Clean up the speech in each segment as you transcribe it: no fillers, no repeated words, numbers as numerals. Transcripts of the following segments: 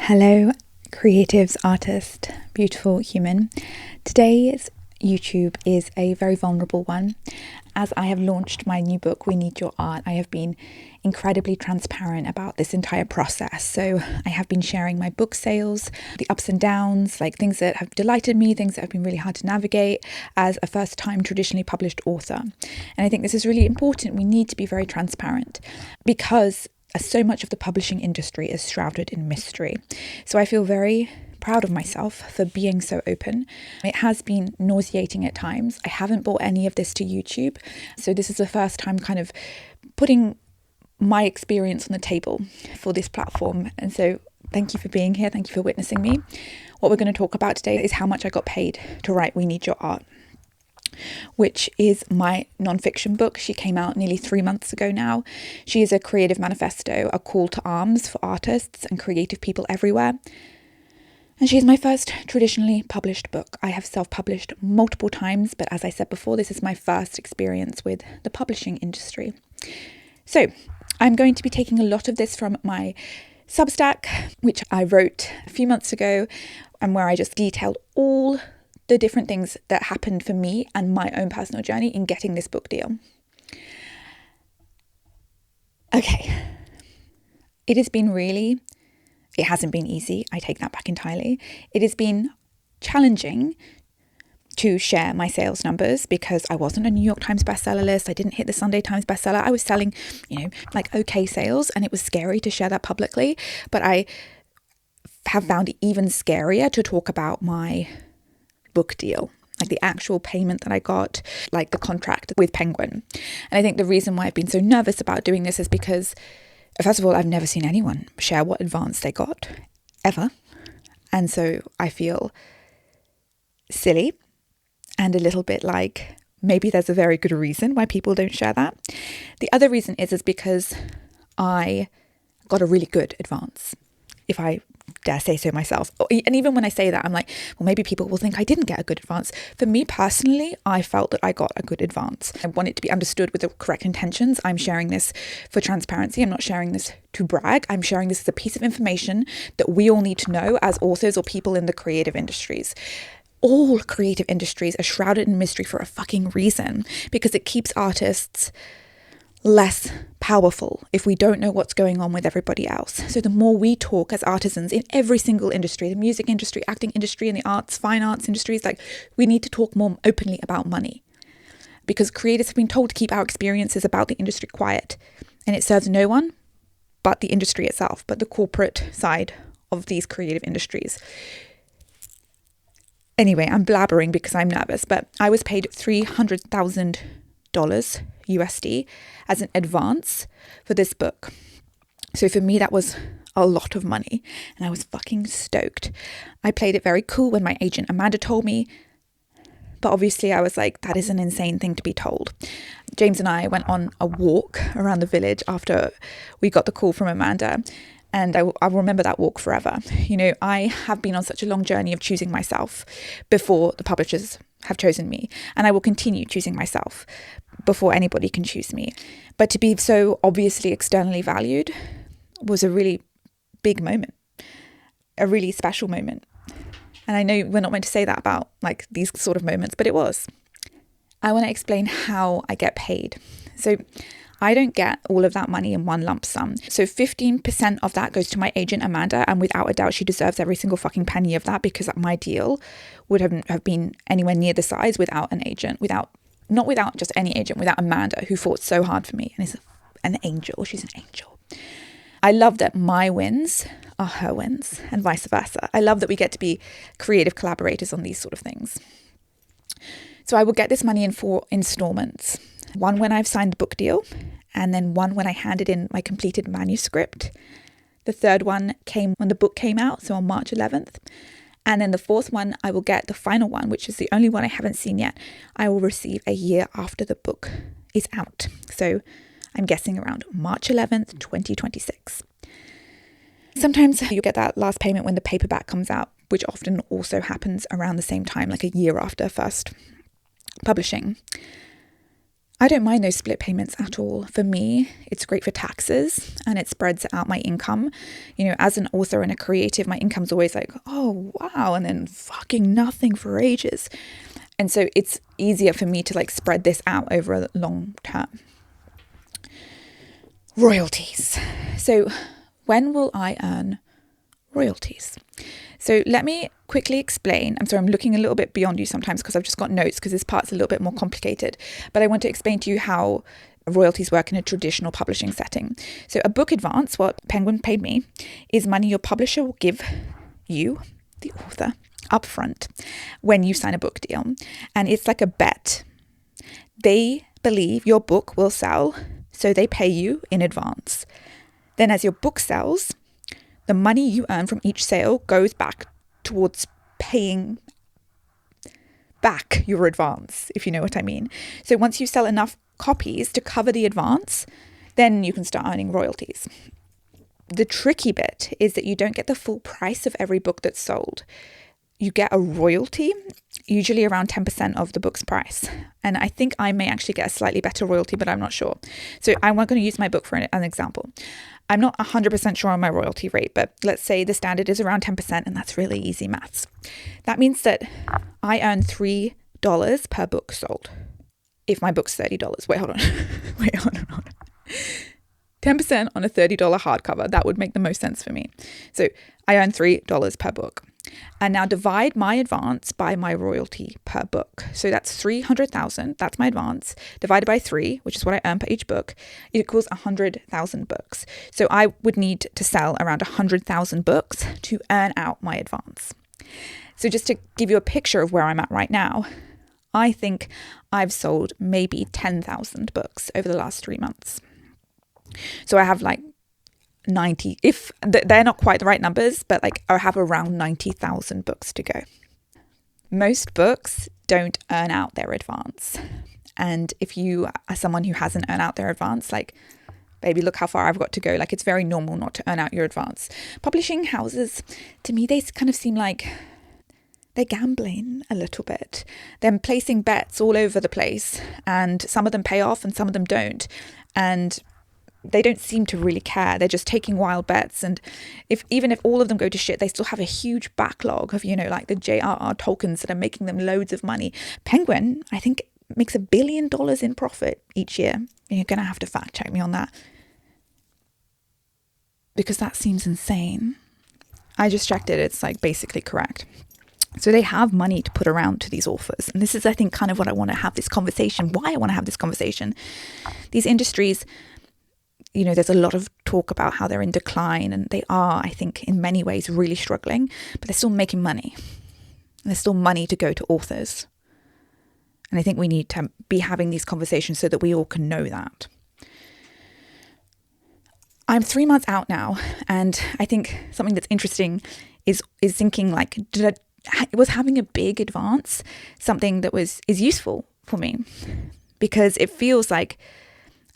Hello, creatives, artist, beautiful human. Today's YouTube is a very vulnerable one. As I have launched my new book, We Need Your Art, I have been incredibly transparent about this entire process. So I have been sharing my book sales, the ups and downs, like things that have delighted me, things that have been really hard to navigate as a first-time traditionally published author. And I think this is really important. We need to be very transparent because so much of the publishing industry is shrouded in mystery. So I feel very proud of myself for being so open. It has been nauseating at times. I haven't brought any of this to YouTube. So this is the first time kind of putting my experience on the table for this platform. And so thank you for being here. Thank you for witnessing me. What we're going to talk about today is how much I got paid to write We Need Your Art, which is my nonfiction book. She came out nearly 3 months ago now. She is a creative manifesto, a call to arms for artists and creative people everywhere. And she is my first traditionally published book. I have self-published multiple times, but as I said before, this is my first experience with the publishing industry. So I'm going to be taking a lot of this from my Substack, which I wrote a few months ago, and where I just detailed all the different things that happened for me and my own personal journey in getting this book deal. Okay. It hasn't been easy. I take that back entirely. It has been challenging to share my sales numbers because I wasn't a New York Times bestseller list. I didn't hit the Sunday Times bestseller. I was selling, like okay sales, and it was scary to share that publicly. But I have found it even scarier to talk about my book deal, like the actual payment that I got, like the contract with Penguin. And I think the reason why I've been so nervous about doing this is because, first of all, I've never seen anyone share what advance they got, ever. And so I feel silly and a little bit like maybe there's a very good reason why people don't share that. The other reason is because I got a really good advance, if I dare say so myself. And even when I say that, I'm like, well, maybe people will think I didn't get a good advance. For me personally, I felt that I got a good advance. I want it to be understood with the correct intentions. I'm sharing this for transparency. I'm not sharing this to brag. I'm sharing this as a piece of information that we all need to know as authors or people in the creative industries. All creative industries are shrouded in mystery for a fucking reason, because it keeps artists less powerful if we don't know what's going on with everybody else. So the more we talk as artisans in every single industry, the music industry, acting industry, and the arts, fine arts industries, like we need to talk more openly about money, because creators have been told to keep our experiences about the industry quiet, and it serves no one but the industry itself, but the corporate side of these creative industries. Anyway, I'm blabbering because I'm nervous, but I was paid $300,000 USD as an advance for this book. So for me, that was a lot of money, and I was fucking stoked. I played it very cool when my agent Amanda told me, but obviously I was like, that is an insane thing to be told. James and I went on a walk around the village after we got the call from Amanda, and I'll remember that walk forever. I have been on such a long journey of choosing myself before the publishers have chosen me, and I will continue choosing myself before anybody can choose me. But to be so obviously externally valued was a really big moment, a really special moment. And I know we're not meant to say that about like these sort of moments, but it was. I want to explain how I get paid. So I don't get all of that money in one lump sum. So 15% of that goes to my agent, Amanda, and without a doubt, she deserves every single fucking penny of that, because my deal would have been anywhere near the size without an agent, not without just any agent, without Amanda, who fought so hard for me and is an angel. She's an angel. I love that my wins are her wins and vice versa. I love that we get to be creative collaborators on these sort of things. So I will get this money in 4 installments. One when I've signed the book deal, and then one when I handed in my completed manuscript. The third one came when the book came out, so on March 11th. And then the fourth one, I will get the final one, which is the only one I haven't seen yet. I will receive a year after the book is out. So I'm guessing around March 11th, 2026. Sometimes you get that last payment when the paperback comes out, which often also happens around the same time, like a year after first publishing. I don't mind those split payments at all. For me, it's great for taxes and it spreads out my income. As an author and a creative, my income's always like, oh, wow, and then fucking nothing for ages. And so it's easier for me to like spread this out over a long term. Royalties. So when will I earn royalties? So let me quickly explain. I'm sorry, I'm looking a little bit beyond you sometimes because I've just got notes because this part's a little bit more complicated. But I want to explain to you how royalties work in a traditional publishing setting. So a book advance, what Penguin paid me, is money your publisher will give you, the author, upfront when you sign a book deal. And it's like a bet. They believe your book will sell, so they pay you in advance. Then as your book sells, the money you earn from each sale goes back towards paying back your advance, if you know what I mean. So once you sell enough copies to cover the advance, then you can start earning royalties. The tricky bit is that you don't get the full price of every book that's sold. You get a royalty, usually around 10% of the book's price. And I think I may actually get a slightly better royalty, but I'm not sure. So I'm not going to use my book for an example. I'm not 100% sure on my royalty rate, but let's say the standard is around 10%, and that's really easy maths. That means that I earn $3 per book sold. If my book's $30. Wait, hold on. 10% on a $30 hardcover. That would make the most sense for me. So I earn $3 per book. And now divide my advance by my royalty per book. So that's 300,000. That's my advance divided by 3, which is what I earn per each book, equals 100,000 books. So I would need to sell around 100,000 books to earn out my advance. So just to give you a picture of where I'm at right now, I think I've sold maybe 10,000 books over the last 3 months. So I have like 90, if they're not quite the right numbers, but like I have around 90,000 books to go. Most books don't earn out their advance. And if you are someone who hasn't earned out their advance, like, baby, look how far I've got to go. Like, it's very normal not to earn out your advance. Publishing houses, to me, they kind of seem like they're gambling a little bit. They're placing bets all over the place, and some of them pay off and some of them don't. And they don't seem to really care. They're just taking wild bets. And even if all of them go to shit, they still have a huge backlog of, like the J.R.R. Tolkiens that are making them loads of money. Penguin, I think, makes $1 billion in profit each year. You're going to have to fact check me on that, because that seems insane. I just checked it. It's like basically correct. So they have money to put around to these authors. And this is, I think, kind of what I want to have this conversation, why I want to have this conversation. These industries, there's a lot of talk about how they're in decline, and they are, I think, in many ways really struggling, but they're still making money. And there's still money to go to authors. And I think we need to be having these conversations so that we all can know that. I'm 3 months out now, and I think something that's interesting is thinking like, was having a big advance something that is useful for me? Because it feels like,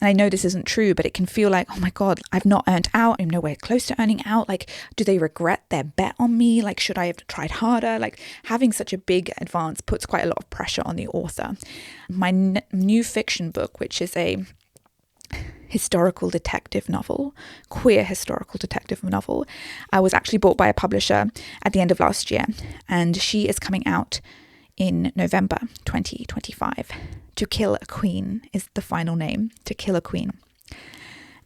and I know this isn't true, but it can feel like, oh my God, I've not earned out. I'm nowhere close to earning out. Like, do they regret their bet on me? Like, should I have tried harder? Like, having such a big advance puts quite a lot of pressure on the author. My new fiction book, which is a historical detective novel, queer historical detective novel, was actually bought by a publisher at the end of last year. And she is coming out in November 2025. To Kill a Queen is the final name, To Kill a Queen.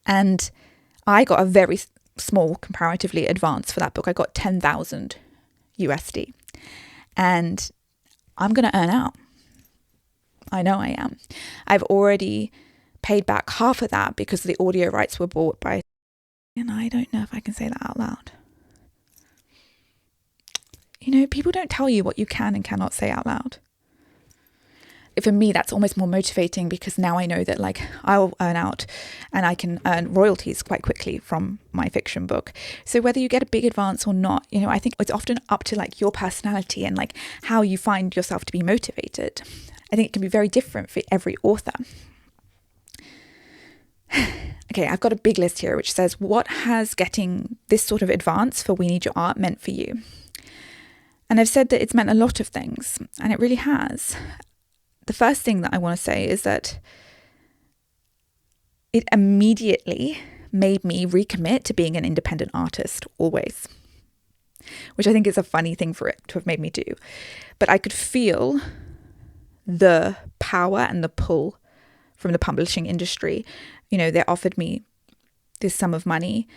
And I got a very small, comparatively advance for that book. I got 10,000 USD. And I'm going to earn out. I know I am. I've already paid back half of that because the audio rights were bought by, and I don't know if I can say that out loud. People don't tell you what you can and cannot say out loud. For me, that's almost more motivating, because now I know that like I'll earn out and I can earn royalties quite quickly from my fiction book. So whether you get a big advance or not, I think it's often up to like your personality and like how you find yourself to be motivated. I think it can be very different for every author. Okay, I've got a big list here which says, what has getting this sort of advance for We Need Your Art meant for you? And I've said that it's meant a lot of things, and it really has. The first thing that I want to say is that it immediately made me recommit to being an independent artist always, which I think is a funny thing for it to have made me do. But I could feel the power and the pull from the publishing industry. You know, they offered me this sum of money,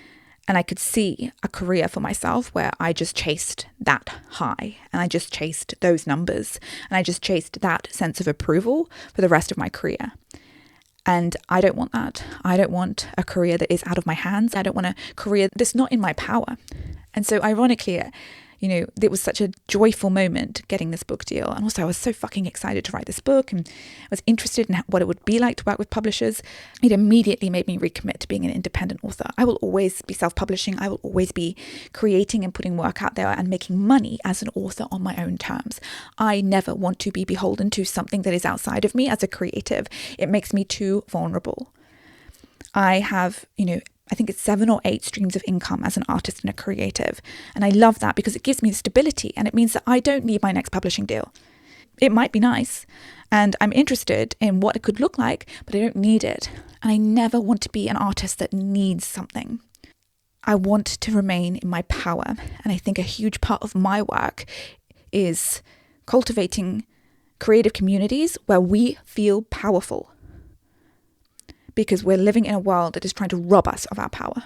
and I could see a career for myself where I just chased that high, and I just chased those numbers, and I just chased that sense of approval for the rest of my career. And I don't want that. I don't want a career that is out of my hands. I don't want a career that's not in my power. And so ironically, you know, it was such a joyful moment getting this book deal. And also I was so fucking excited to write this book, and I was interested in what it would be like to work with publishers. It immediately made me recommit to being an independent author. I will always be self-publishing. I will always be creating and putting work out there and making money as an author on my own terms. I never want to be beholden to something that is outside of me as a creative. It makes me too vulnerable. I have, you know, I think it's 7 or 8 streams of income as an artist and a creative. And I love that because it gives me stability, and it means that I don't need my next publishing deal. It might be nice, and I'm interested in what it could look like, but I don't need it. And I never want to be an artist that needs something. I want to remain in my power. And I think a huge part of my work is cultivating creative communities where we feel powerful, because we're living in a world that is trying to rob us of our power.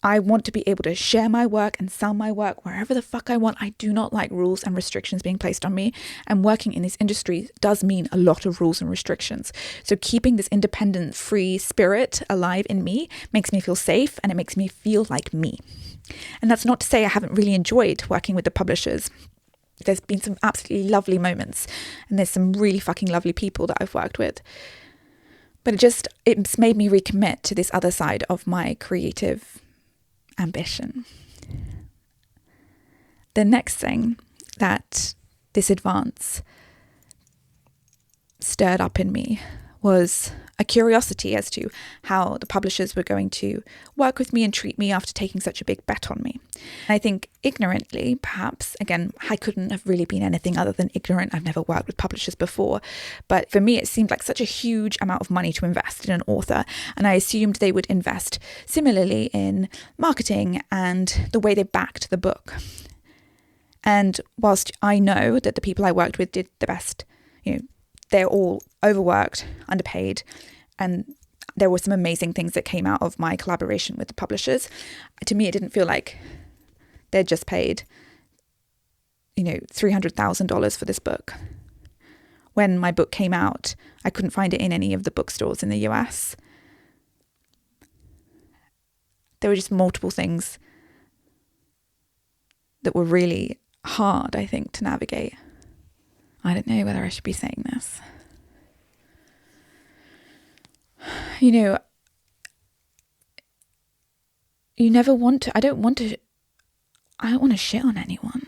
I want to be able to share my work and sell my work wherever the fuck I want. I do not like rules and restrictions being placed on me. And working in this industry does mean a lot of rules and restrictions. So keeping this independent, free spirit alive in me makes me feel safe, and it makes me feel like me. And that's not to say I haven't really enjoyed working with the publishers. There's been some absolutely lovely moments, and there's some really fucking lovely people that I've worked with. But it's made me recommit to this other side of my creative ambition. The next thing that this advance stirred up in me was a curiosity as to how the publishers were going to work with me and treat me after taking such a big bet on me. And I think ignorantly, perhaps, again, I couldn't have really been anything other than ignorant. I've never worked with publishers before. But for me, it seemed like such a huge amount of money to invest in an author. And I assumed they would invest similarly in marketing and the way they backed the book. And whilst I know that the people I worked with did the best, you know, they're all overworked, underpaid, and there were some amazing things that came out of my collaboration with the publishers. To me, it didn't feel like they'd just paid, you know, $300,000 for this book. When my book came out, I couldn't find it in any of the bookstores in the US. There were just multiple things that were really hard, I think, to navigate. I don't know whether I should be saying this. You know, I don't want to shit on anyone.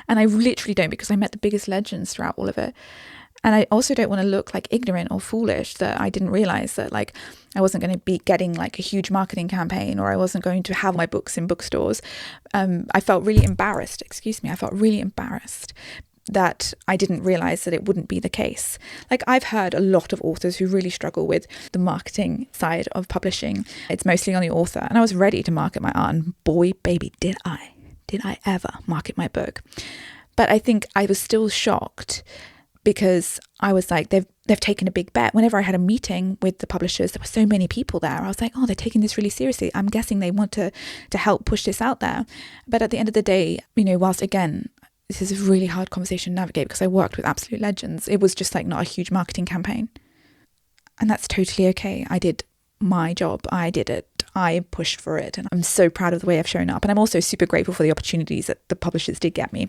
And I literally don't, because I met the biggest legends throughout all of it. And I also don't want to look like ignorant or foolish that I didn't realize that, like, I wasn't going to be getting like a huge marketing campaign, or I wasn't going to have my books in bookstores. I felt really embarrassed. That I didn't realize that it wouldn't be the case. Like, I've heard a lot of authors who really struggle with the marketing side of publishing. It's mostly on the author. And I was ready to market my art, and boy, baby, did I ever market my book. But I think I was still shocked, because I was like, they've taken a big bet. Whenever I had a meeting with the publishers, there were so many people there. I was like, oh, they're taking this really seriously. I'm guessing they want to help push this out there. But at the end of the day, you know, whilst again, this is a really hard conversation to navigate because I worked with absolute legends, it was just like not a huge marketing campaign. And that's totally okay. I did my job. I did it. I pushed for it. And I'm so proud of the way I've shown up. And I'm also super grateful for the opportunities that the publishers did get me.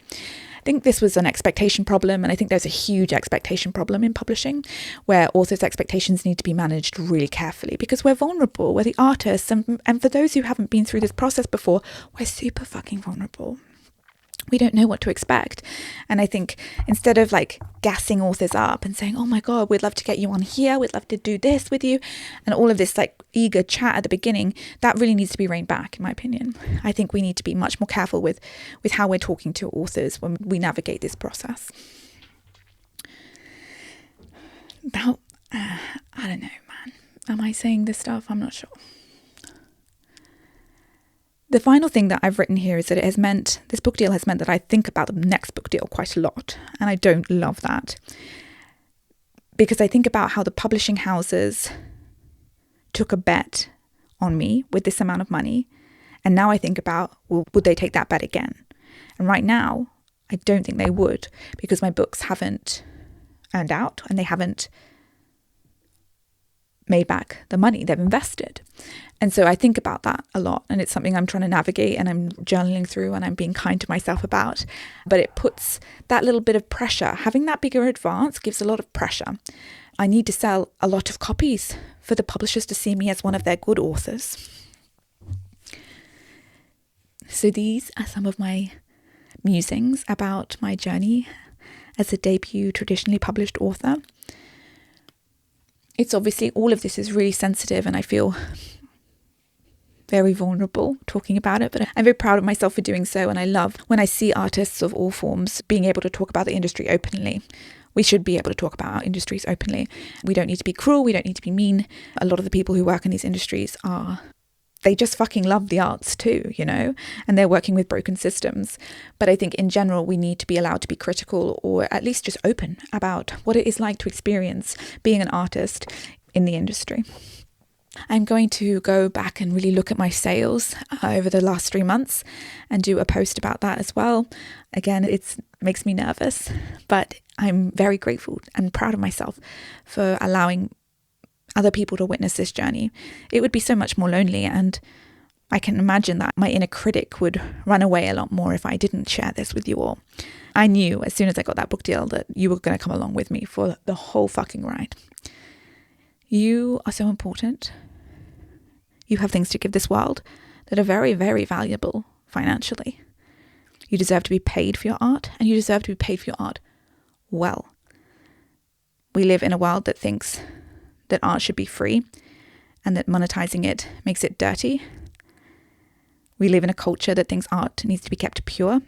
I think this was an expectation problem. And I think there's a huge expectation problem in publishing, where authors' expectations need to be managed really carefully, because we're vulnerable. We're the artists. And for those who haven't been through this process before, we're super fucking vulnerable. We don't know what to expect. And I think instead of like gassing authors up and saying, oh my God, we'd love to get you on here, we'd love to do this with you, and all of this like eager chat at the beginning, that really needs to be reined back, in my opinion. I think we need to be much more careful with how we're talking to authors when we navigate this process. About, I don't know, man. Am I saying this stuff? I'm not sure. The final thing that I've written here is that this book deal has meant that I think about the next book deal quite a lot. And I don't love that. Because I think about how the publishing houses took a bet on me with this amount of money. And now I think about, well, would they take that bet again? And right now, I don't think they would, because my books haven't earned out and they haven't made back the money they've invested. And so I think about that a lot, and it's something I'm trying to navigate and I'm journaling through and I'm being kind to myself about. But it puts that little bit of pressure. Having that bigger advance gives a lot of pressure. I need to sell a lot of copies for the publishers to see me as one of their good authors. So these are some of my musings about my journey as a debut traditionally published author. It's obviously, all of this is really sensitive and I feel very vulnerable talking about it, but I'm very proud of myself for doing so. And I love when I see artists of all forms being able to talk about the industry openly. We should be able to talk about our industries openly. We don't need to be cruel. We don't need to be mean. A lot of the people who work in these industries they just fucking love the arts too, and they're working with broken systems. But I think in general, we need to be allowed to be critical, or at least just open about what it is like to experience being an artist in the industry. I'm going to go back and really look at my sales over the last 3 months and do a post about that as well. Again, it makes me nervous, but I'm very grateful and proud of myself for allowing other people to witness this journey. It would be so much more lonely, and I can imagine that my inner critic would run away a lot more if I didn't share this with you all. I knew as soon as I got that book deal that you were going to come along with me for the whole fucking ride. You are so important. You have things to give this world that are very, very valuable financially. You deserve to be paid for your art, and you deserve to be paid for your art well. We live in a world that thinks that art should be free and that monetizing it makes it dirty. We live in a culture that thinks art needs to be kept pure,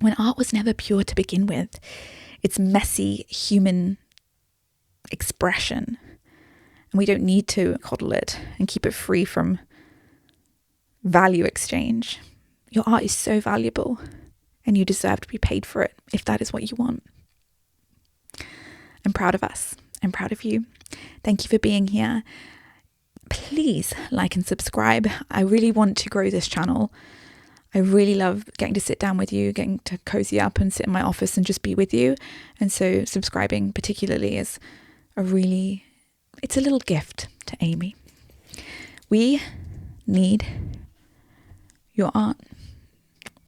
when art was never pure to begin with. It's messy human expression, and we don't need to coddle it and keep it free from value exchange. Your art is so valuable, and you deserve to be paid for it if that is what you want. I'm proud of us. I'm proud of you. Thank you for being here. Please like and subscribe. I really want to grow this channel. I really love getting to sit down with you, getting to cozy up and sit in my office and just be with you. And so subscribing particularly is it's a little gift to Amy. We need your art.